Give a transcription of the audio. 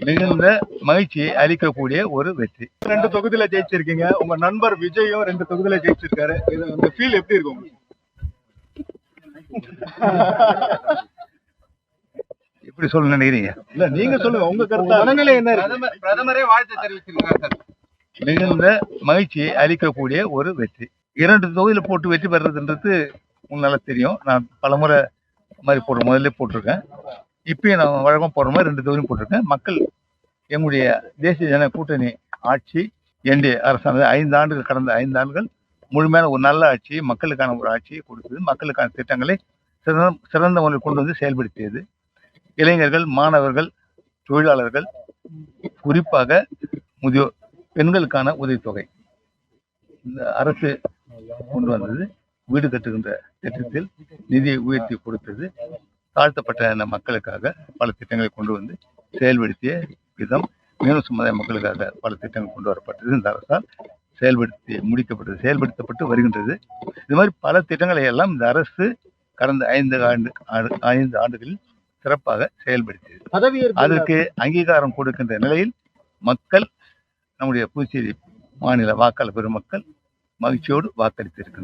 மிகுந்த மகிழ்ச்சியை அளிக்கக்கூடிய ஒரு வெற்றி. 2 தொகுதியில ஜெயிச்சிருக்கீங்க. உங்க நண்பர் விஜயும் 2 தொகுதியில ஜெயிச்சிருக்காரு. இது அந்த ஃபீல் எப்படி இருக்கும்? எப்படி சொல்ல நினைக்கிறீங்க? இல்ல நீங்க சொல்லுங்க, உங்க கருத்து மனநிலை என்ன இருக்கு? பிரதமரே வாழ்த்து தெரிவிச்சிருக்காரு. மிகுந்த மகிழ்ச்சியை அளிக்கக்கூடிய ஒரு வெற்றி. 2 தொகுதியில போட்டு வெற்றி பெறதுன்றது உங்களுக்கு நல்லா தெரியும். நான் பலமுறை மாதிரி முதல்ல போட்டிருக்கேன். இப்பயும் நான் வழக்கம் போடுற மாதிரி 2 தொகுதியும் போட்டிருக்கேன். மக்கள் எங்களுடைய தேசிய ஜன கூட்டணி ஆட்சி என்டிஏ அரசானது 5 ஆண்டுகள், கடந்த 5 ஆண்டுகள் முழுமையான ஒரு நல்ல ஆட்சி, மக்களுக்கான ஒரு ஆட்சியை கொடுத்தது. மக்களுக்கான திட்டங்களை சிறந்த முறையில் கொண்டு வந்து செயல்படுத்தியது. இளைஞர்கள், மாணவர்கள், தொழிலாளர்கள், குறிப்பாக முதியோர், பெண்களுக்கான உதவித்தொகை இந்த அரசு கொண்டு வந்தது. வீடு கட்டுகின்ற திட்டத்தில் நிதியை உயர்த்தி கொடுத்தது. தாழ்த்தப்பட்ட மக்களுக்காக பல திட்டங்களை கொண்டு வந்து செயல்படுத்திய விதம், மீனவ சமுதாய மக்களுக்காக பல திட்டங்கள் கொண்டு வரப்பட்டது. இந்த அரசால் செயல்படுத்தப்பட்டு வருகின்றது. இது மாதிரி பல திட்டங்களை எல்லாம் இந்த அரசு கடந்த 5 ஆண்டுகளில் சிறப்பாக செயல்படுத்தியது. அதற்கு அங்கீகாரம் கொடுக்கின்ற நிலையில் மக்கள், நம்முடைய புதுச்சேரி மாநில வாக்காளர் பெருமக்கள் மகிழ்ச்சியோடு வாக்களித்திருக்கின்றனர்.